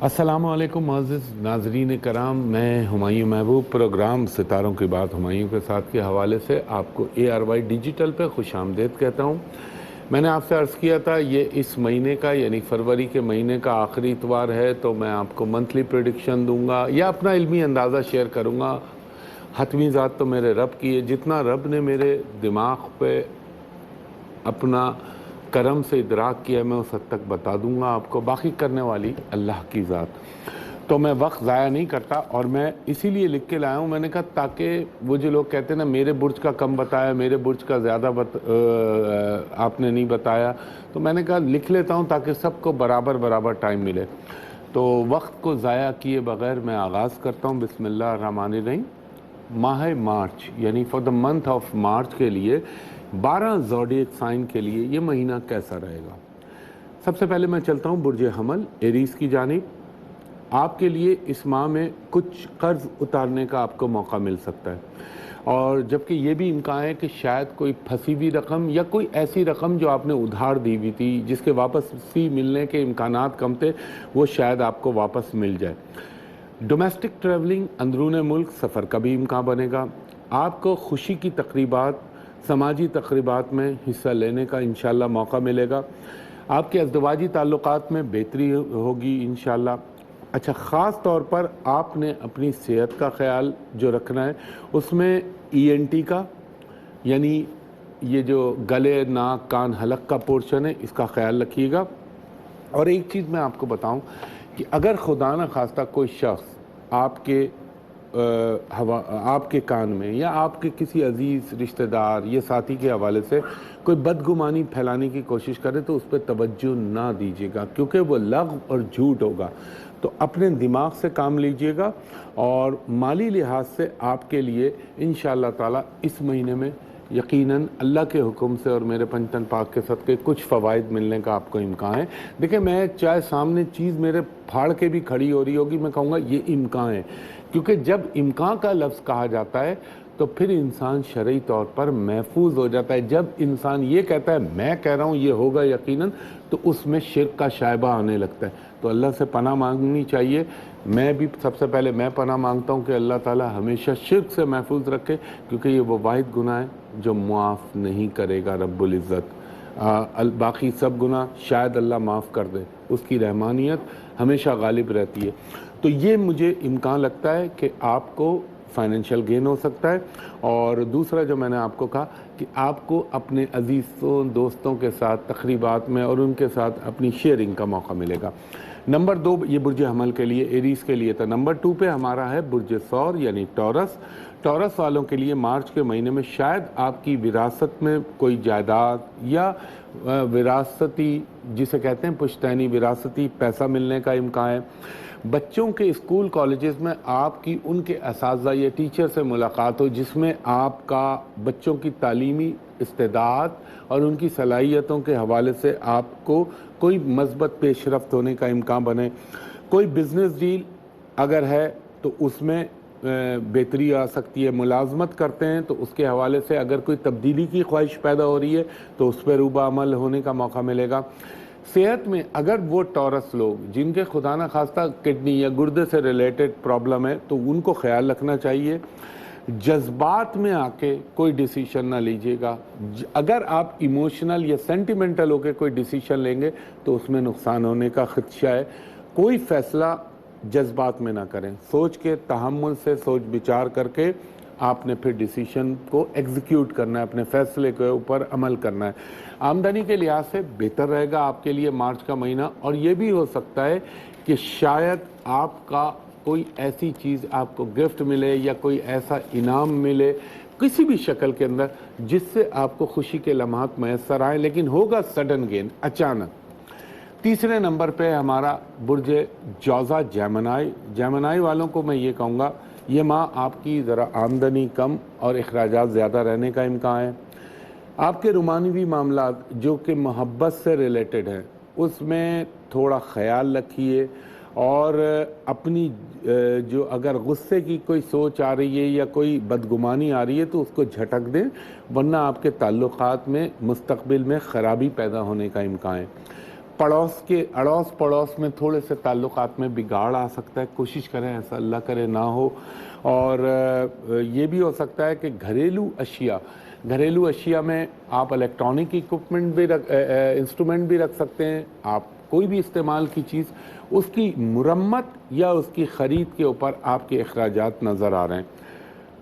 السلام علیکم معزز ناظرین کرام، میں ہمایوں محبوب پروگرام ستاروں کی بات ہمایوں کے ساتھ کے حوالے سے آپ کو ARY ڈیجیٹل پہ خوش آمدید کہتا ہوں۔ میں نے آپ سے عرض کیا تھا یہ اس مہینے کا یعنی فروری کے مہینے کا آخری اتوار ہے، تو میں آپ کو منتھلی پریڈکشن دوں گا یا اپنا علمی اندازہ شیئر کروں گا۔ حتمی ذات تو میرے رب کی ہے، جتنا رب نے میرے دماغ پہ اپنا کرم سے ادراک کیا میں اس حد تک بتا دوں گا آپ کو، باقی کرنے والی اللہ کی ذات۔ تو میں وقت ضائع نہیں کرتا، اور میں اسی لیے لکھ کے لایا ہوں۔ میں نے کہا تاکہ وہ جو لوگ کہتے ہیں نا میرے برج کا کم بتایا، میرے برج کا زیادہ آپ نے نہیں بتایا، تو میں نے کہا لکھ لیتا ہوں تاکہ سب کو برابر ٹائم ملے۔ تو وقت کو ضائع کیے بغیر میں آغاز کرتا ہوں۔ بسم اللہ الرحمن الرحیم۔ ماہ مارچ یعنی for the month of March کے لیے 12 زوڈیک سائن کے لیے یہ مہینہ کیسا رہے گا۔ سب سے پہلے میں چلتا ہوں برج حمل ایریز کی جانب۔ آپ کے لیے اس ماہ میں کچھ قرض اتارنے کا آپ کو موقع مل سکتا ہے، اور جبکہ یہ بھی امکان ہے کہ شاید کوئی پھنسی ہوئی رقم یا کوئی ایسی رقم جو آپ نے ادھار دی ہوئی تھی جس کے واپسی ملنے کے امکانات کم تھے، وہ شاید آپ کو واپس مل جائے۔ ڈومیسٹک ٹریولنگ، اندرون ملک سفر کا بھی امکان بنے گا۔ آپ کو خوشی کی تقریبات، سماجی تقریبات میں حصہ لینے کا انشاءاللہ موقع ملے گا۔ آپ کے ازدواجی تعلقات میں بہتری ہوگی انشاءاللہ۔ اچھا، خاص طور پر آپ نے اپنی صحت کا خیال جو رکھنا ہے، اس میں ENT کا یعنی یہ جو گلے، ناک، کان، حلق کا پورشن ہے، اس کا خیال رکھیے گا۔ اور ایک چیز میں آپ کو بتاؤں کہ اگر خدا نہ خواستہ کوئی شخص آپ کے کان میں یا آپ کے کسی عزیز رشتہ دار یا ساتھی کے حوالے سے کوئی بدگمانی پھیلانے کی کوشش کرے تو اس پہ توجہ نہ دیجیے گا، کیونکہ وہ لغو اور جھوٹ ہوگا۔ تو اپنے دماغ سے کام لیجیے گا، اور مالی لحاظ سے آپ کے لیے انشاءاللہ تعالی اس مہینے میں یقیناً اللہ کے حکم سے اور میرے پنجتن پاک کے صدقے کچھ فوائد ملنے کا آپ کو امکان ہے۔ دیکھیں، میں چاہے سامنے چیز میرے پھاڑ کے بھی کھڑی ہو رہی ہوگی، میں کہوں گا یہ امکان ہے، کیونکہ جب امکان کا لفظ کہا جاتا ہے تو پھر انسان شرعی طور پر محفوظ ہو جاتا ہے۔ جب انسان یہ کہتا ہے میں کہہ رہا ہوں یہ ہوگا یقیناً، تو اس میں شرک کا شائبہ آنے لگتا ہے۔ تو اللہ سے پناہ مانگنی چاہیے۔ میں بھی سب سے پہلے میں پناہ مانگتا ہوں کہ اللہ تعالیٰ ہمیشہ شرک سے محفوظ رکھے، کیونکہ یہ وہ واحد گناہ ہے جو معاف نہیں کرے گا رب العزت۔ باقی سب گناہ شاید اللہ معاف کر دے، اس کی رحمانیت ہمیشہ غالب رہتی ہے۔ تو یہ مجھے امکان لگتا ہے کہ آپ کو فائنینشیل گین ہو سکتا ہے۔ اور دوسرا جو میں نے آپ کو کہا کہ آپ کو اپنے عزیزوں دوستوں کے ساتھ تقریبات میں اور ان کے ساتھ اپنی شیئرنگ کا موقع ملے گا۔ نمبر 2 یہ برج حمل کے لیے، ایریز کے لیے تھا۔ نمبر 2 پہ ہمارا ہے برج ثور یعنی ٹورس۔ ٹورس والوں کے لیے مارچ کے مہینے میں شاید آپ کی وراثت میں کوئی جائیداد یا وراثتی جسے کہتے ہیں پشتینی وراثتی پیسہ ملنے کا امکان ہے۔ بچوں کے اسکول کالجز میں آپ کی ان کے اساتذہ یا ٹیچر سے ملاقات ہو جس میں آپ کا بچوں کی تعلیمی استعداد اور ان کی صلاحیتوں کے حوالے سے آپ کو کوئی مثبت پیش رفت ہونے کا امکان بنے۔ کوئی بزنس ڈیل اگر ہے تو اس میں بہتری آ سکتی ہے۔ ملازمت کرتے ہیں تو اس کے حوالے سے اگر کوئی تبدیلی کی خواہش پیدا ہو رہی ہے تو اس پہ روبہ عمل ہونے کا موقع ملے گا۔ صحت میں اگر وہ ٹورس لوگ جن کے خدا نہ خواستہ کڈنی یا گردے سے ریلیٹڈ پرابلم ہے تو ان کو خیال رکھنا چاہیے۔ جذبات میں آ کے کوئی ڈیسیشن نہ لیجیے گا۔ اگر آپ ایموشنل یا سینٹیمنٹل ہو کے کوئی ڈیسیشن لیں گے تو اس میں نقصان ہونے کا خدشہ ہے۔ کوئی فیصلہ جذبات میں نہ کریں، سوچ کے تحمل سے سوچ بچار کر کے آپ نے پھر ڈیسیشن کو ایگزیکیوٹ کرنا ہے، اپنے فیصلے کے اوپر عمل کرنا ہے۔ آمدنی کے لحاظ سے بہتر رہے گا آپ کے لیے مارچ کا مہینہ، اور یہ بھی ہو سکتا ہے کہ شاید آپ کا کوئی ایسی چیز آپ کو گفٹ ملے یا کوئی ایسا انعام ملے کسی بھی شکل کے اندر جس سے آپ کو خوشی کے لمحات میسر آئیں، لیکن ہوگا سڈن گین، اچانک۔ تیسرے نمبر پہ ہمارا برج جوزا جیمنائی والوں کو میں یہ کہوں گا یہ ماہ آپ کی ذرا آمدنی کم اور اخراجات زیادہ رہنے کا امکان ہے۔ آپ کے رومانوی معاملات جو کہ محبت سے ریلیٹڈ ہیں اس میں تھوڑا خیال رکھیے، اور اپنی جو اگر غصے کی کوئی سوچ آ رہی ہے یا کوئی بدگمانی آ رہی ہے تو اس کو جھٹک دیں، ورنہ آپ کے تعلقات میں مستقبل میں خرابی پیدا ہونے کا امکان ہے۔ पड़ोस के अड़ोस पड़ोस में थोड़े से ताल्लुकात में बिगाड़ आ सकता है, कोशिश करें ऐसा अल्लाह करे ना हो। और ये भी हो सकता है कि घरेलू अशिया में आप इलेक्ट्रॉनिक इक्विपमेंट भी इंस्ट्रूमेंट भी रख सकते हैं। आप कोई भी इस्तेमाल की चीज़ उसकी मुरम्मत या उसकी ख़रीद के ऊपर आपके अखराजात नज़र आ रहे हैं।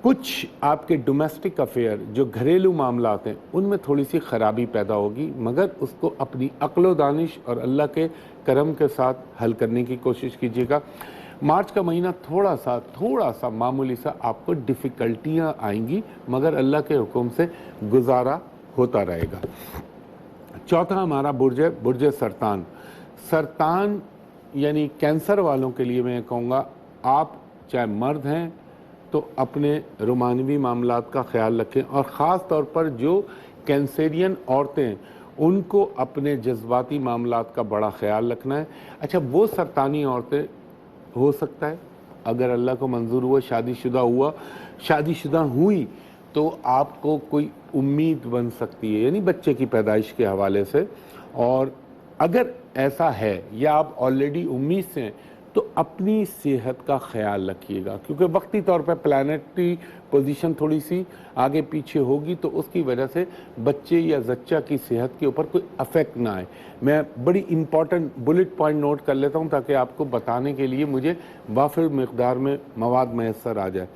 कुछ आपके डोमेस्टिक अफेयर जो घरेलू मामलात हैं उनमें थोड़ी सी ख़राबी पैदा होगी, मगर उसको अपनी अक्ल व दानिश और अल्लाह के करम के साथ हल करने की कोशिश कीजिएगा। मार्च का महीना थोड़ा सा मामूली सा आपको डिफ़िकल्टियाँ आएंगी, मगर अल्लाह के हुक्म से गुजारा होता रहेगा। चौथा हमारा बुर्ज है बुर्ज सरतान यानी कैंसर वालों के लिए मैं कहूँगा, आप चाहे मर्द हैं तो अपने रोमानवी मामलात का ख्याल रखें, और ख़ास तौर पर जो कैंसरियन औरतें हैं उनको अपने जज्बाती मामलात का बड़ा ख्याल रखना है। अच्छा, वो सरतानी औरतें हो सकता है अगर अल्लाह को मंजूर हुआ शादीशुदा हुई तो आपको कोई उम्मीद बन सकती है, यानी बच्चे की पैदाइश के हवाले से। और अगर ऐसा है या आप ऑलरेडी उम्मीद से हैं तो अपनी सेहत का ख्याल रखिएगा, क्योंकि वक्ती तौर पर प्लानेटरी पोजीशन थोड़ी सी आगे पीछे होगी तो उसकी वजह से बच्चे या जच्चा की सेहत के ऊपर कोई अफेक्ट ना आए। मैं बड़ी इंपॉर्टेंट बुलेट पॉइंट नोट कर लेता हूँ ताकि आपको बताने के लिए मुझे वाफिर मकदार में मवाद मैसर आ जाए।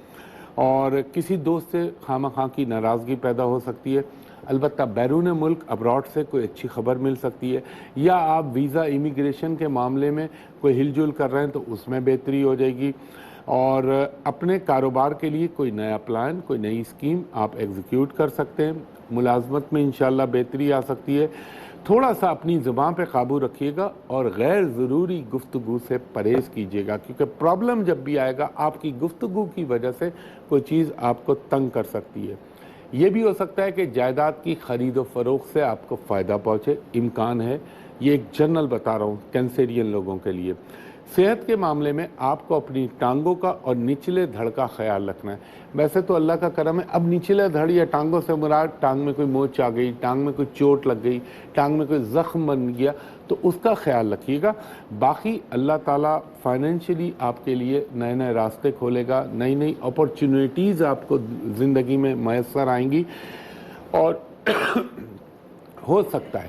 और किसी दोस्त से खामखा की नाराज़गी पैदा हो सकती है। अलबत्ता बैरून मुल्क अब्रॉड से कोई अच्छी खबर मिल सकती है, या आप वीज़ा इमिग्रेशन के मामले में कोई हिलजुल कर रहे हैं तो उसमें बेहतरी हो जाएगी। और अपने कारोबार के लिए कोई नया प्लान, कोई नई स्कीम आप एग्जीक्यूट कर सकते हैं। मुलाजमत में इंशाल्लाह बेहतरी आ सकती है। थोड़ा सा अपनी ज़ुबान पे काबू रखिएगा और गैर ज़रूरी गुफ्तगू से परहेज़ कीजिएगा, क्योंकि प्रॉब्लम जब भी आएगा आपकी गुफ्तगू की वजह से कोई चीज़ आपको तंग कर सकती है। ये भी हो सकता है कि जायदाद की ख़रीद व फ़रोख्त से आपको फ़ायदा पहुँचे, इम्कान है। ये एक जनरल बता रहा हूँ कैंसेरियन लोगों के लिए। सेहत के मामले में आपको अपनी टांगों का और निचले धड़ का ख्याल रखना है। वैसे तो अल्लाह का करम है, अब निचले धड़ या टांगों से मुराद टांग में कोई मोच आ गई, टांग में कोई चोट लग गई, टांग में कोई ज़ख्म बन गया तो उसका ख्याल रखिएगा। बाकी अल्लाह ताला फाइनेंशियली आपके लिए नए नए रास्ते खोलेगा, नई नई अपॉर्चुनिटीज़ आपको ज़िंदगी में मैसर आएंगी। और हो सकता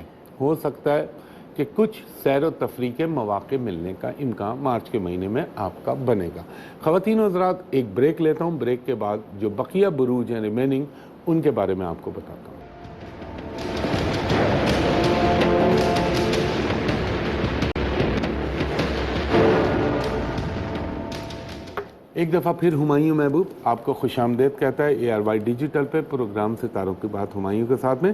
है कि कुछ सैर व तफरीह के मौक़े मिलने का इम्कान मार्च के महीने में आपका बनेगा। ख़वातीन व हज़रात, एक ब्रेक लेता हूँ, ब्रेक के बाद जो बकिया बुरूज हैं रिमेनिंग उनके बारे में आपको बताता हूँ। एक दफ़ा फिर हुमायूं महबूब आपको खुशामदेद कहता है ARY डिजिटल पे प्रोग्राम सितारों की बात हुमायूं के साथ में।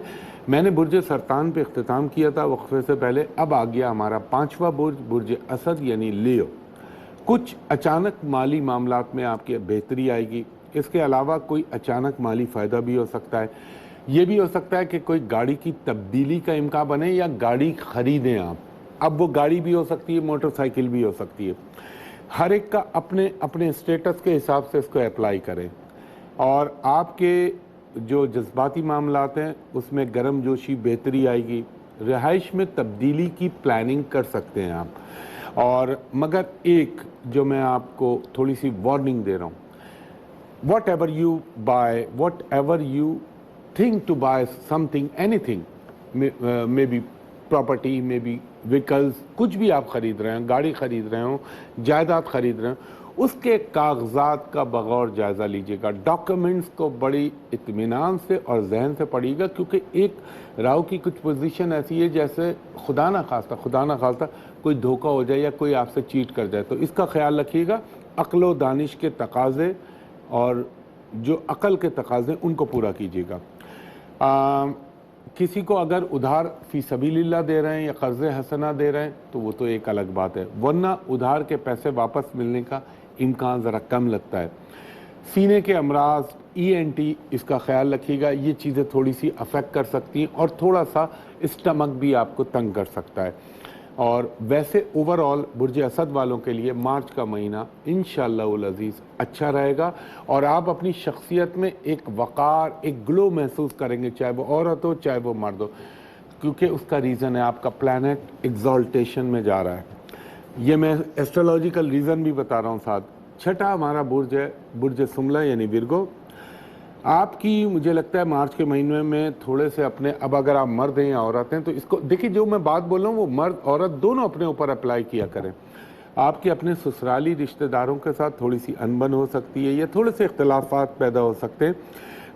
मैंने बुर्ज सरतान पे इख्तिताम किया था वक्फे से पहले, अब आ गया हमारा पांचवा बुर्ज असद यानी लियो। कुछ अचानक माली मामलात में आपकी बेहतरी आएगी। इसके अलावा कोई अचानक माली फ़ायदा भी हो सकता है। ये भी हो सकता है कि कोई गाड़ी की तब्दीली का इम्कान बने या गाड़ी ख़रीदें आप। अब वो गाड़ी भी हो सकती है, मोटरसाइकिल भी हो सकती है। हर एक का अपने अपने स्टेटस के हिसाब से इसको अप्लाई करें। और आपके जो जज्बाती मामलात हैं उसमें गर्म जोशी बेहतरी आएगी। रिहाइश में तब्दीली की प्लानिंग कर सकते हैं आप। और मगर एक जो मैं आपको थोड़ी सी वार्निंग दे रहा हूँ, whatever you think to buy something, anything, may be property, may be vehicles, कुछ भी आप ख़रीद रहे हैं, गाड़ी ख़रीद रहे हो, जायदाद ख़रीद रहे हो, उसके कागजात का बगौर जायज़ा लीजिएगा। डॉक्यूमेंट्स को बड़ी इत्मीनान से और जहन से पढ़िएगा, क्योंकि एक राव की कुछ पोजीशन ऐसी है जैसे खुदा ना खास्ता कोई धोखा हो जाए या कोई आपसे चीट कर जाए, तो इसका ख्याल रखिएगा। अक्ल व दानिश के तकाज़े और जो अक़ल के तकाज़े उनको पूरा कीजिएगा। किसी को अगर उधार फ़ी सबीलिल्लाह दे रहे हैं या कर्ज़ हसना दे रहे हैं तो वो तो एक अलग बात है, वरना उधार के पैसे वापस मिलने का इम्कान ज़रा कम लगता है। सीने के अमराज, ENT, इसका ख्याल रखिएगा। ये चीज़ें थोड़ी सी अफेक्ट कर सकती हैं और थोड़ा सा स्टमक भी आपको तंग कर सकता है। और वैसे ओवरऑल बुर्ज असद वालों के लिए मार्च का महीना इंशाअल्लाहुल अज़ीज़ अच्छा रहेगा और आप अपनी शख्सियत में एक वक़ार, एक ग्लो महसूस करेंगे, चाहे वो औरत हो चाहे वो मर्द हो। क्योंकि उसका रीज़न है आपका प्लैनेट एग्जॉल्टेशन में जा रहा है। ये मैं एस्ट्रोलॉजिकल रीज़न भी बता रहा हूँ साथ। छठा हमारा बुर्ज है बुर्ज सुमला यानी विर्गो। आपकी मुझे लगता है मार्च के महीने में थोड़े से अपने, अब अगर आप मर्द हैं या औरत हैं तो इसको देखिए, जो मैं बात बोल रहा हूँ वो मर्द औरत दोनों अपने ऊपर अप्लाई किया करें। आपके अपने ससुराली रिश्तेदारों के साथ थोड़ी सी अनबन हो सकती है या थोड़े से इख्तलाफात पैदा हो सकते हैं।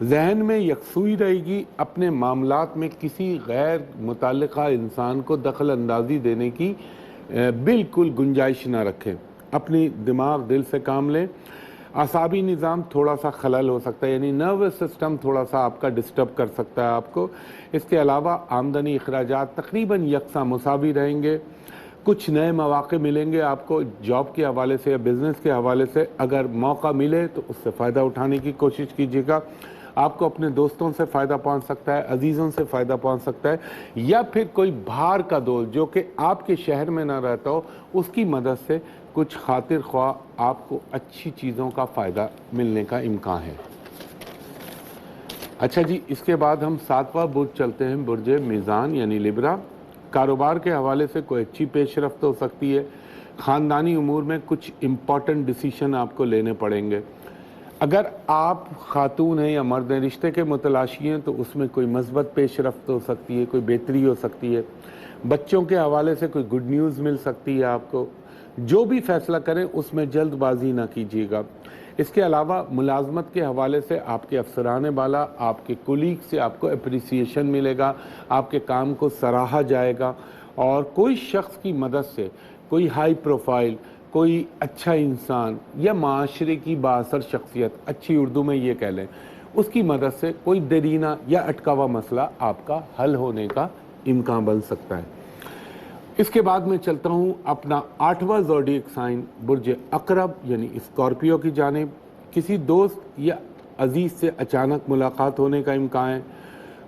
जहन में यकसुई रहेगी, अपने मामलात में किसी गैर मुतल्लिका इंसान को दखल अंदाजी देने की बिल्कुल गुंजाइश ना रखें। अपनी दिमाग दिल से काम लें। आसाबी निज़ाम थोड़ा सा खलल हो सकता है, यानी नर्वस सिस्टम थोड़ा सा आपका डिस्टर्ब कर सकता है आपको। इसके अलावा आमदनी अखराजात तकरीबन यकसा मुसावी रहेंगे। कुछ नए मौक़े मिलेंगे आपको जॉब के हवाले से या बिज़नेस के हवाले से। अगर मौका मिले तो उससे फ़ायदा उठाने की कोशिश कीजिएगा। आपको अपने दोस्तों से फ़ायदा पहुंच सकता है, अजीज़ों से फ़ायदा पहुंच सकता है, या फिर कोई बाहर का दोस्त जो कि आपके शहर में ना रहता हो उसकी मदद से कुछ खातिर ख्वाह आपको अच्छी चीज़ों का फ़ायदा मिलने का इम्कान है। अच्छा जी, इसके बाद हम सातवां बुर्ज चलते हैं, बुर्ज मीज़ान यानी लिब्रा। कारोबार के हवाले से कोई अच्छी पेशरफ्त हो सकती है। ख़ानदानी उमूर में कुछ इम्पॉर्टेंट डिसीशन आपको लेने पड़ेंगे। अगर आप खातून हैं या मर्द हैं, रिश्ते के मुतलाशी हैं, तो उसमें कोई मस्बत पेशरफ्त हो सकती है, कोई बेहतरी हो सकती है। बच्चों के हवाले से कोई गुड न्यूज़ मिल सकती है आपको। जो भी फैसला करें उसमें जल्दबाजी ना कीजिएगा। इसके अलावा मुलाजमत के हवाले से आपके अफसरान बाला, आपके कुलीग से आपको अप्रिसिएशन मिलेगा, आपके काम को सराहा जाएगा। और कोई शख्स की मदद से, कोई हाई प्रोफाइल, कोई अच्छा इंसान या माशरे की बाअसर शख्सियत, अच्छी उर्दू में ये कह लें, उसकी मदद से कोई देरीना या अटका हुआ मसला आपका हल होने का इम्कान बन सकता है। इसके बाद मैं चलता हूँ अपना आठवां ज़ोडिएक साइन बुर्ज अकरब यानी स्कॉर्पियो की जानिब। किसी दोस्त या अजीज़ से अचानक मुलाकात होने का इम्कान है।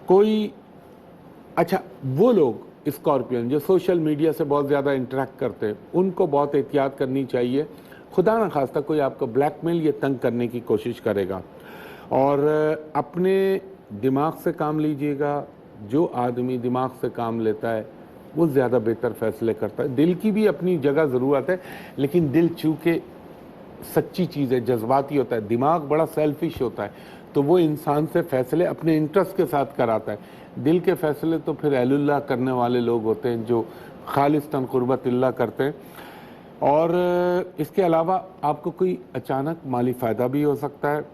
कोई अच्छा, वो लोग स्कॉर्पियन जो सोशल मीडिया से बहुत ज़्यादा इंटरेक्ट करते हैं उनको बहुत एहतियात करनी चाहिए। खुदा न खास्ता कोई आपको ब्लैकमेल या तंग करने की कोशिश करेगा। और अपने दिमाग से काम लीजिएगा। जो आदमी दिमाग से काम लेता है वो ज़्यादा बेहतर फैसले करता है। दिल की भी अपनी जगह ज़रूरत है, लेकिन दिल चूँकि सच्ची चीज़ है, जज्बाती होता है, दिमाग बड़ा सेल्फिश होता है, तो वो इंसान से फ़ैसले अपने इंटरेस्ट के साथ कराता है। दिल के फ़ैसले तो फिर अल्लाह करने वाले लोग होते हैं जो खालिस्तन कुर्बतिल्लाह करते हैं। और इसके अलावा आपको कोई अचानक माली फ़ायदा भी हो सकता है।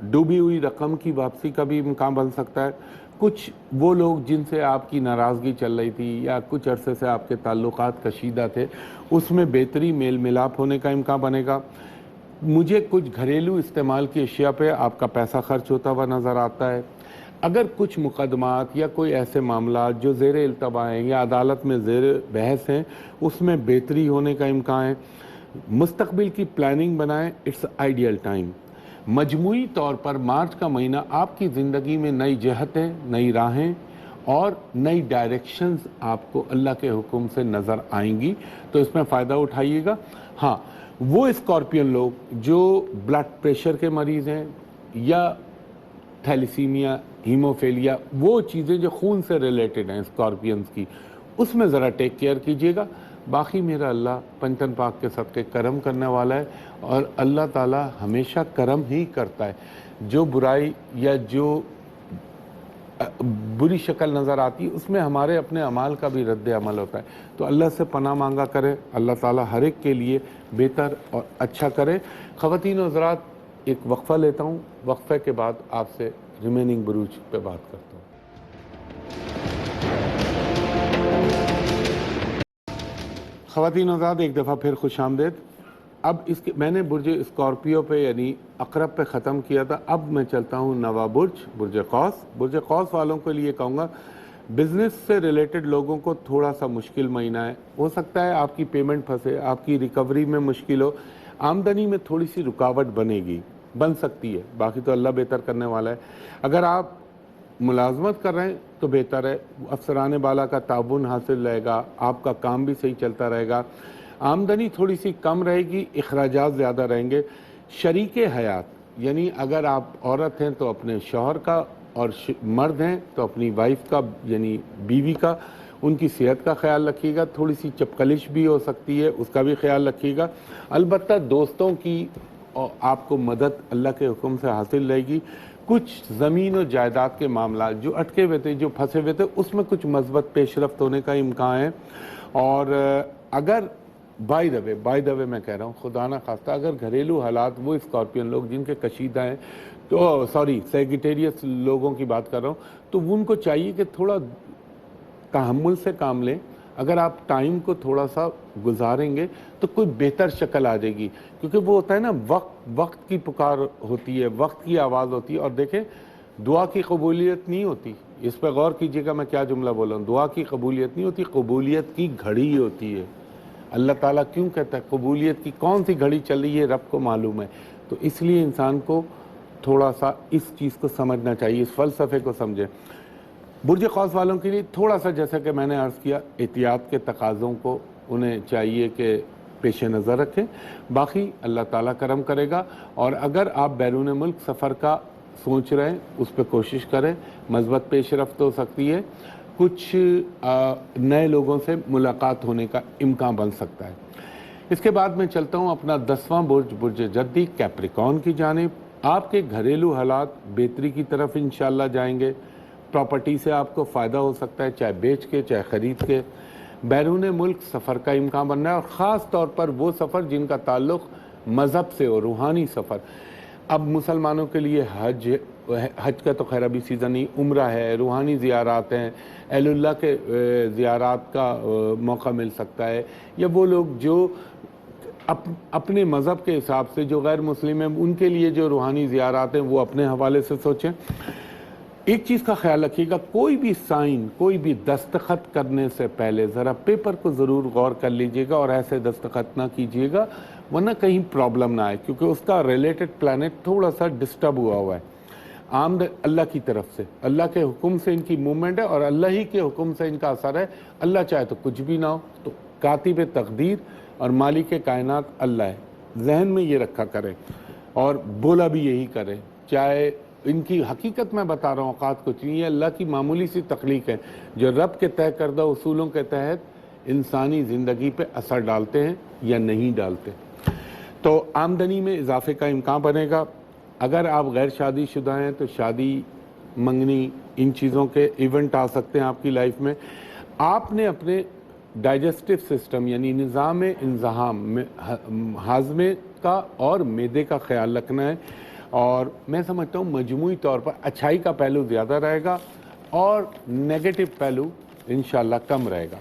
डूबी हुई रकम की वापसी का भी इम्कान बन सकता है। कुछ वो लोग जिनसे आपकी नाराज़गी चल रही थी या कुछ अरसे से आपके ताल्लुकात कशीदा थे, उसमें बेहतरी मेल मिलाप होने का इम्कान बनेगा। मुझे कुछ घरेलू इस्तेमाल की अशिया पे आपका पैसा खर्च होता हुआ नज़र आता है। अगर कुछ मुकदमात या कोई ऐसे मामला जो ज़ेर इल्तबा हैं या अदालत में ज़ेर बहस हैं, उसमें बेहतरी होने का इम्कान है। मुस्तकबिल की प्लानिंग बनाएं, इट्स आइडियल टाइम। मजमूई तौर पर मार्च का महीना आपकी ज़िंदगी में नई जहतें, नई राहें और नई डायरेक्शंस आपको अल्लाह के हुक्म से नज़र आएंगी, तो इसमें फ़ायदा उठाइएगा। हाँ, वो स्कॉर्पियन लोग जो ब्लड प्रेशर के मरीज़ हैं या थैलीसीमिया, हीमोफीलिया, वो चीज़ें जो खून से रिलेटेड हैं स्कॉर्पियंस की, उसमें ज़रा टेक केयर कीजिएगा। बाकी मेरा अल्लाह पंचन पाक के सदक़े करम करने वाला है और अल्लाह ताला हमेशा करम ही करता है। जो बुराई या जो बुरी शक्ल नज़र आती है उसमें हमारे अपने अमाल का भी रद्द अमल होता है। तो अल्लाह से पनाह मांगा करें, अल्लाह ताला हर एक के लिए बेहतर और अच्छा करे। ख़वातीन और हज़रात, एक वक्फ़ा लेता हूँ, वक्फ़े के बाद आपसे रिमेनिंग बुरूज पे बात करता हूँ। ख़वातीन और हज़रात, एक दफ़ा फिर खुश आमदेद। अब इसके मैंने बुर्ज स्कॉर्पियो पे यानी अकरब पे ख़त्म किया था। अब मैं चलता हूँ नवा बुर्ज, बुर्ज कौस। बुर्ज कौस वालों के लिए कहूँगा, बिज़नेस से रिलेटेड लोगों को थोड़ा सा मुश्किल महीना है। हो सकता है आपकी पेमेंट फंसे, आपकी रिकवरी में मुश्किल हो, आमदनी में थोड़ी सी रुकावट बनेगी, बन सकती है। बाकी तो अल्लाह बेहतर करने वाला है। अगर आप मुलाजमत कर रहे हैं तो बेहतर है, अफसरान बाला का ताउन हासिल रहेगा, आपका काम भी सही चलता रहेगा। आमदनी थोड़ी सी कम रहेगी, अखराजात ज़्यादा रहेंगे। शरीके हयात यानी अगर आप औरत हैं तो अपने शौहर का اور مرد ہیں تو اپنی وائف کا یعنی بیوی کا ان کی صحت کا خیال رکھیے گا، تھوڑی سی چپکلش بھی ہو سکتی ہے اس کا بھی خیال رکھیے گا۔ البتہ دوستوں کی آپ کو مدد اللہ کے حکم سے حاصل رہے گی۔ کچھ زمین و جائیداد کے معاملات جو اٹکے ہوئے تھے، جو پھنسے ہوئے تھے، اس میں کچھ مثبت پیش رفت ہونے کا امکان ہے۔ اور اگر بائی دا وے میں کہہ رہا ہوں، خدا نہ خواستہ اگر گھریلو حالات وہ اسکارپین لوگ جن کے کشیدہ ہیں تو سیگیٹیریس لوگوں کی بات کر رہا ہوں، تو ان کو چاہیے کہ تھوڑا تحمل سے کام لیں۔ اگر آپ ٹائم کو تھوڑا سا گزاریں گے تو کوئی بہتر شکل آ جائے گی، کیونکہ وہ ہوتا ہے نا وقت کی پکار ہوتی ہے، وقت کی آواز ہوتی ہے۔ اور دیکھیں دعا کی قبولیت نہیں ہوتی، اس پہ غور کیجئے گا میں کیا جملہ بولا ہوں، دعا کی قبولیت نہیں ہوتی، قبولیت کی گھڑی ہوتی ہے۔ اللہ تعالیٰ کیوں کہتا ہے قبولیت کی کون سی گھڑی چل رہی ہے رب کو معلوم ہے۔ تو اس لیے انسان کو تھوڑا سا اس چیز کو سمجھنا چاہیے، اس فلسفے کو سمجھیں۔ برج قوس والوں کے لیے تھوڑا سا جیسا کہ میں نے عرض کیا، احتیاط کے تقاضوں کو انہیں چاہیے کہ پیش نظر رکھیں، باقی اللہ تعالیٰ کرم کرے گا۔ اور اگر آپ بیرون ملک سفر کا سوچ رہے ہیں اس پہ کوشش کریں، مثبت پیش رفت ہو سکتی ہے، کچھ نئے لوگوں سے ملاقات ہونے کا امکان بن سکتا ہے۔ اس کے بعد میں چلتا ہوں اپنا 10واں برج، برج جدی کیپریکون کی جانب۔ آپ کے گھریلو حالات بہتری کی طرف انشاءاللہ جائیں گے، پراپرٹی سے آپ کو فائدہ ہو سکتا ہے، چاہے بیچ کے چاہے خرید کے۔ بیرون ملک سفر کا امکان بن رہا ہے، اور خاص طور پر وہ سفر جن کا تعلق مذہب سے ہو، روحانی سفر۔ اب مسلمانوں کے لیے حج کا تو خیر ابھی سیزن نہیں، عمرہ ہے، روحانی زیارات ہیں، اہل اللہ کے زیارات کا موقع مل سکتا ہے، یا وہ لوگ جو اپنے مذہب کے حساب سے جو غیر مسلم ہیں ان کے لیے جو روحانی زیارات ہیں وہ اپنے حوالے سے سوچیں۔ ایک چیز کا خیال رکھیے گا، کوئی بھی سائن، کوئی بھی دستخط کرنے سے پہلے ذرا پیپر کو ضرور غور کر لیجئے گا، اور ایسے دستخط نہ کیجئے گا ورنہ کہیں پرابلم نہ آئے، کیونکہ اس کا ریلیٹڈ پلانٹ تھوڑا سا ڈسٹرب ہوا ہے۔ آمد اللہ کی طرف سے، اللہ کے حکم سے ان کی موومنٹ ہے، اور اللہ ہی کے حکم سے ان کا اثر ہے۔ اللہ چاہے تو کچھ بھی نہ ہو، تو کاتب تقدیر اور مالک کائنات اللہ ہے، ذہن میں یہ رکھا کریں اور بولا بھی یہی کریں۔ چاہے ان کی حقیقت میں بتا رہا ہوں، اوقات کچھ نہیں ہے، اللہ کی معمولی سی تخلیق ہے جو رب کے طے کردہ اصولوں کے تحت انسانی زندگی پہ اثر ڈالتے ہیں یا نہیں ڈالتے۔ تو آمدنی میں اضافے کا امکان بنے گا۔ اگر آپ غیر شادی شدہ ہیں تو شادی، منگنی، ان چیزوں کے ایونٹ آ سکتے ہیں آپ کی لائف میں۔ آپ نے اپنے ڈائجسٹو سسٹم یعنی نظام انضمام میں ہاضمے کا اور معدے کا خیال رکھنا ہے، اور میں سمجھتا ہوں مجموعی طور پر اچھائی کا پہلو زیادہ رہے گا اور نیگیٹو پہلو انشاءاللہ کم رہے گا۔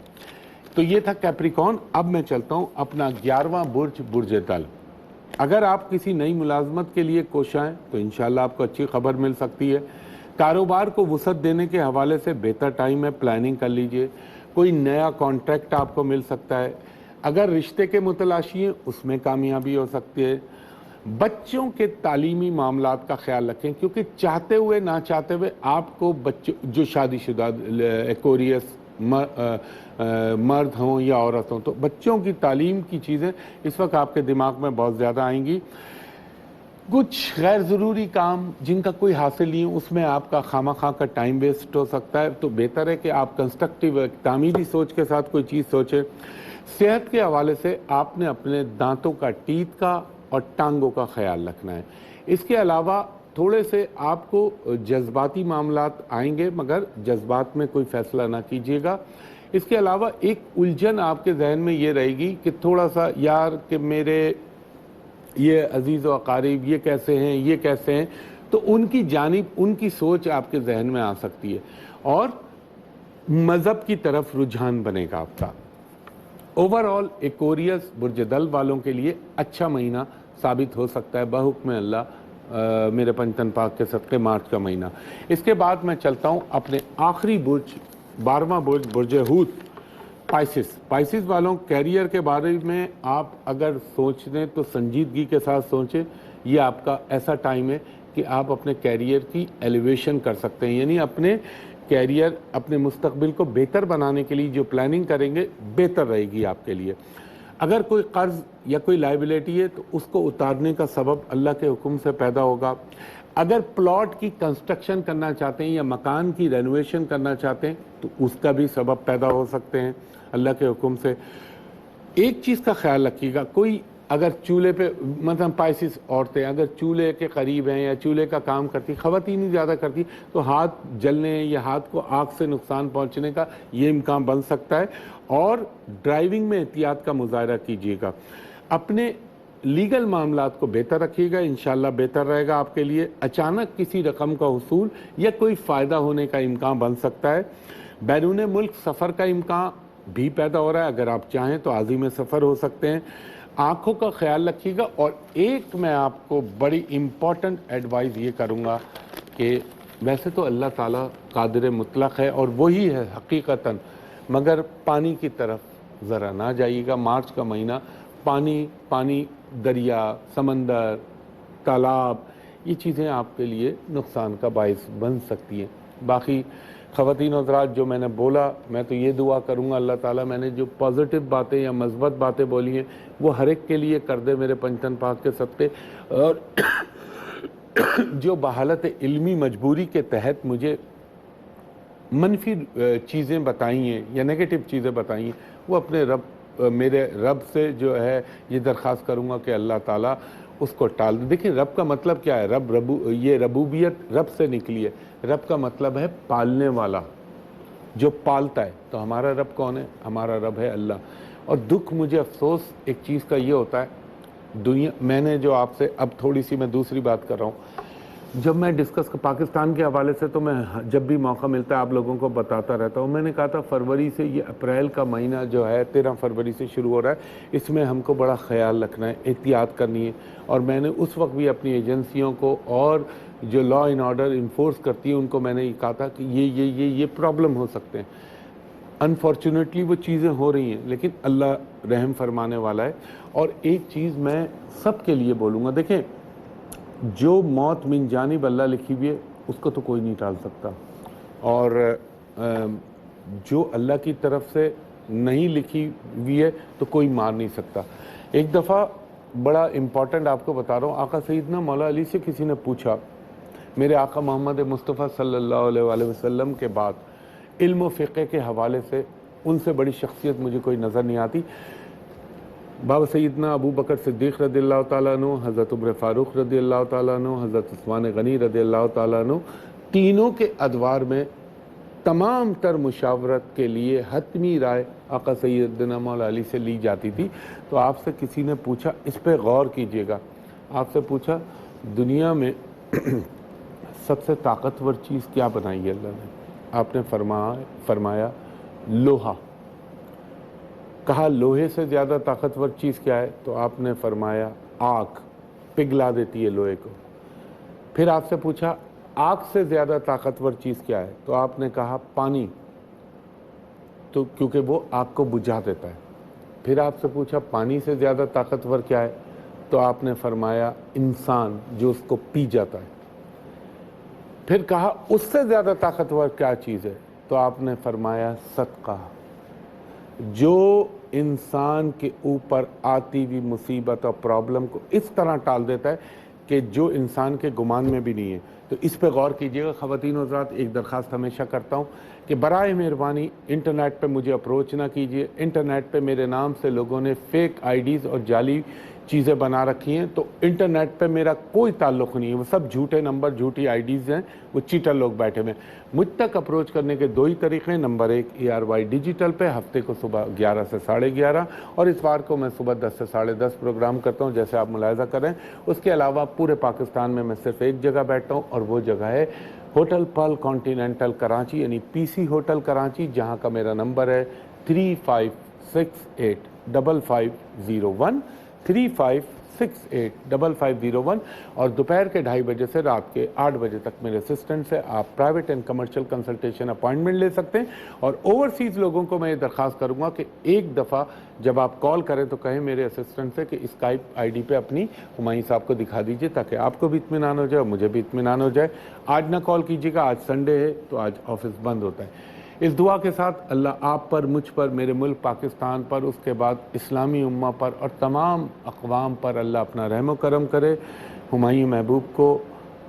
تو یہ تھا کیپریکون۔ اب میں چلتا ہوں اپنا 11واں برج، برج دل۔ اگر آپ کسی نئی ملازمت کے لیے کوشاں ہیں تو انشاءاللہ آپ کو اچھی خبر مل سکتی ہے۔ کاروبار کو وسعت دینے کے حوالے سے بہتر ٹائم ہے، پلاننگ کر لیجئے۔ کوئی نیا کانٹریکٹ آپ کو مل سکتا ہے۔ اگر رشتے کے متلاشی ہیں اس میں کامیابی ہو سکتی ہے۔ بچوں کے تعلیمی معاملات کا خیال رکھیں، کیونکہ چاہتے ہوئے نہ چاہتے ہوئے آپ کو بچوں جو شادی شدہ ایکوریس مرد ہوں یا عورت ہوں، تو بچوں کی تعلیم کی چیزیں اس وقت آپ کے دماغ میں بہت زیادہ آئیں گی۔ کچھ غیر ضروری کام جن کا کوئی حاصل نہیں ہے اس میں آپ کا خواہ کا ٹائم ویسٹ ہو سکتا ہے، تو بہتر ہے کہ آپ کنسٹرکٹیو تعمیری سوچ کے ساتھ کوئی چیز سوچیں۔ صحت کے حوالے سے آپ نے اپنے دانتوں کا، ٹیتھ کا اور ٹانگوں کا خیال رکھنا ہے۔ اس کے علاوہ تھوڑے سے آپ کو جذباتی معاملات آئیں گے، مگر جذبات میں کوئی فیصلہ نہ کیجیے گا۔ اس کے علاوہ ایک الجھن آپ کے ذہن میں یہ رہے گی کہ تھوڑا سا یار کہ میرے یہ عزیز و اقارب یہ کیسے ہیں، یہ کیسے ہیں، تو ان کی جانب ان کی سوچ آپ کے ذہن میں آ سکتی ہے، اور مذہب کی طرف رجحان بنے گا آپ کا۔ اوورآل ایکوریس برج دل والوں کے لیے اچھا مہینہ ثابت ہو سکتا ہے بحکم اللہ، میرے پنجتن پاک کے صدقے، مارچ کا مہینہ۔ اس کے بعد میں چلتا ہوں اپنے آخری برج، 12واں برج، برج حوت، پائسس والوں کیریئر کے بارے میں آپ اگر سوچ دیں تو سنجیدگی کے ساتھ سوچیں۔ یہ آپ کا ایسا ٹائم ہے کہ آپ اپنے کیریئر کی ایلیویشن کر سکتے ہیں، یعنی اپنے کیریئر، اپنے مستقبل کو بہتر بنانے کے لیے جو پلاننگ کریں گے بہتر رہے گی آپ کے لیے۔ अगर कोई कर्ज या कोई लाइबिलिटी है तो उसको उतारने का सबब अल्लाह के हुक्म से पैदा होगा। अगर प्लॉट की कंस्ट्रक्शन करना चाहते हैं या मकान की रेनोवेशन करना चाहते हैं तो उसका भी सबब पैदा हो सकते हैं अल्लाह के हुक्म से। एक चीज़ का ख्याल रखिएगा, कोई अगर चूल्हे पे मतलब पाइसिस औरतें अगर चूल्हे के करीब हैं या चूल्हे का काम करती, ख़वातीन ही ज़्यादा करती, तो हाथ जलने या हाथ को आग से नुकसान पहुंचने का ये इम्कान बन सकता है। और ड्राइविंग में एहतियात का मुजाहरा कीजिएगा। अपने लीगल मामलात को बेहतर रखिएगा, इंशाल्लाह बेहतर रहेगा आपके लिए। अचानक किसी रकम का हुसूल या कोई फ़ायदा होने का इम्कान बन सकता है। बैरून मुल्क सफ़र का इम्कान भी पैदा हो रहा है, अगर आप चाहें तो आज़ी में सफ़र हो सकते हैं। आँखों का ख्याल रखिएगा। और एक मैं आपको बड़ी इम्पॉर्टेंट एडवाइस ये करूँगा कि वैसे तो अल्लाह ताला कादिर मुतलक है और वही है हकीकतन, मगर पानी की तरफ ज़रा ना जाइएगा। मार्च का महीना पानी दरिया, समंदर, तालाब, ये चीज़ें आपके लिए नुकसान का बायस बन सकती हैं। बाकी ख़वातीन हज़रात, जो मैंने बोला, मैं तो ये दुआ करूँगा अल्लाह ताला मैंने जो पॉजिटिव बातें या मस्बत बातें बोली हैं वो हर एक के लिए कर दे मेरे पंचतन पाक के सत्ते। और जो बहालत इल्मी मजबूरी के तहत मुझे मनफी चीज़ें बताई हैं या नेगेटिव चीज़ें बताई हैं, वो अपने मेरे रब से जो है ये दरख्वास्त करूँगा कि अल्लाह ताला उसको टाल दे। देखिए, रब का मतलब क्या है? ये रबूबियत रब से निकली है। रब का मतलब है पालने वाला, जो पालता है। तो हमारा रब कौन है? हमारा रब है अल्लाह। और दुख, मुझे अफसोस एक चीज़ का ये होता है, दुनिया, मैंने जो आपसे अब थोड़ी सी मैं दूसरी बात कर रहा हूँ, जब मैं डिस्कस पाकिस्तान के हवाले से तो मैं जब भी मौका मिलता है आप लोगों को बताता रहता हूँ। मैंने कहा था फरवरी से, ये अप्रैल का महीना जो है 13 फरवरी से शुरू हो रहा है, इसमें हमको बड़ा ख्याल रखना है, एहतियात करनी है। और मैंने उस वक्त भी अपनी एजेंसियों को और जो लॉ एंड ऑर्डर इन्फोर्स करती है उनको मैंने ये कहा था कि ये प्रॉब्लम हो सकते हैं। अनफॉर्चुनेटली वो चीज़ें हो रही हैं, लेकिन अल्लाह रहम फरमाने वाला है। और एक चीज़ मैं सब के लिए बोलूँगा, देखें, जो मौत मिन जानिब अल्लाह लिखी हुई है उसको तो कोई नहीं टाल सकता, और जो अल्लाह की तरफ से नहीं लिखी हुई है तो कोई मार नहीं सकता। एक दफ़ा बड़ा इम्पॉर्टेंट आपको बता रहा हूँ, आका सैयदना मौला अली से किसी ने पूछा, मेरे आका मोहम्मद मुस्तफ़ा सल्लल्लाहु अलैहि वसल्लम के बाद इल्म व फ़िक़्ह के हवाले से उनसे बड़ी शख्सियत मुझे कोई नज़र नहीं आती। बाबा सैयदना अबू बकर सिद्दीक़ रज़ियल्लाहु ताला अन्हु, हज़रत उमर फ़ारूक़ रज़ियल्लाहु ताला अन्हु, हज़रत उस्मान गनी रज़ियल्लाहु ताला अन्हु, तीनों के अदवार में तमाम तर मुशावरत के लिए हतमी राय आका सैयदना मौला अली से ली जाती थी। तो आपसे किसी ने पूछा, इस पे गौर कीजिएगा, आपसे पूछा दुनिया में सबसे ताकतवर चीज़ क्या बनाई है अल्लाह ने? आपने फरमाया लोहा। कहा लोहे से ज़्यादा ताकतवर चीज़ क्या है? तो आपने फरमाया आग, पिघला देती है लोहे को। फिर आपसे पूछा आग से ज़्यादा ताकतवर चीज़ क्या है? तो आपने कहा पानी, तो क्योंकि वो आग को बुझा देता है। फिर आपसे पूछा पानी से ज़्यादा ताकतवर क्या है? तो आपने फरमाया इंसान, जो उसको पी जाता है। फिर कहा उससे ज़्यादा ताकतवर क्या चीज़ है? तो आपने फरमाया सदका, जो इंसान के ऊपर आती हुई मुसीबत और प्रॉब्लम को इस तरह टाल देता है कि जो इंसान के गुमान में भी नहीं है। तो इस पे गौर कीजिएगा ख़वातीन और हज़रात। एक दरख्वास्त हमेशा करता हूँ कि बराए मेहरबानी इंटरनेट पे मुझे अप्रोच ना कीजिए। इंटरनेट पे मेरे नाम से लोगों ने फ़ेक आईडीज़ और जाली चीज़ें बना रखी हैं, तो इंटरनेट पे मेरा कोई ताल्लुक़ नहीं है। वो सब झूठे नंबर, झूठी आईडीज़ हैं, वो चीटर लोग बैठे हुए हैं। मुझ तक अप्रोच करने के दो ही तरीक़े हैं। नंबर 1 ARY डिजिटल पे हफ्ते को सुबह 11 से 11:30 और इतवार को मैं सुबह 10 से 10:30 प्रोग्राम करता हूँ, जैसे आप मुलाहिज़ा करें। उसके अलावा पूरे पाकिस्तान में मैं सिर्फ एक जगह बैठता हूँ और वो जगह है होटल पर्ल कॉन्टीनेंटल कराची, यानी PC होटल कराची, जहाँ का मेरा नंबर है 35685501 35685501। और दोपहर के 2:30 बजे से रात के 8 बजे तक मेरे असिस्टेंट से आप private and commercial consultation appointment ले सकते हैं। और ओवरसीज़ लोगों को मैं ये दरख्वास्त करूंगा कि एक दफ़ा जब आप कॉल करें तो कहें मेरे असिस्टेंट से कि स्काइप ID पे अपनी हुमायूं साहब को दिखा दीजिए, ताकि आपको भी इत्मीनान हो जाए और मुझे भी इत्मीनान हो जाए। आज ना कॉल कीजिएगा, आज संडे है तो आज ऑफिस बंद होता है। اس دعا کے ساتھ اللہ آپ پر، مجھ پر، میرے ملک پاکستان پر، اس کے بعد اسلامی امہ پر اور تمام اقوام پر اللہ اپنا رحم و کرم کرے۔ ہمایوں محبوب کو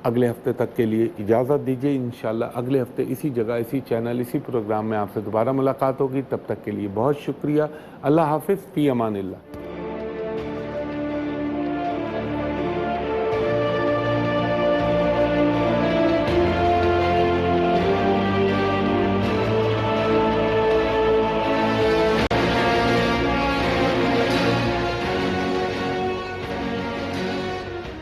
اگلے ہفتے تک کے لیے اجازت دیجیے، انشاءاللہ اگلے ہفتے اسی جگہ، اسی چینل، اسی پروگرام میں آپ سے دوبارہ ملاقات ہوگی۔ تب تک کے لیے بہت شکریہ۔ اللہ حافظ، فی امان اللہ۔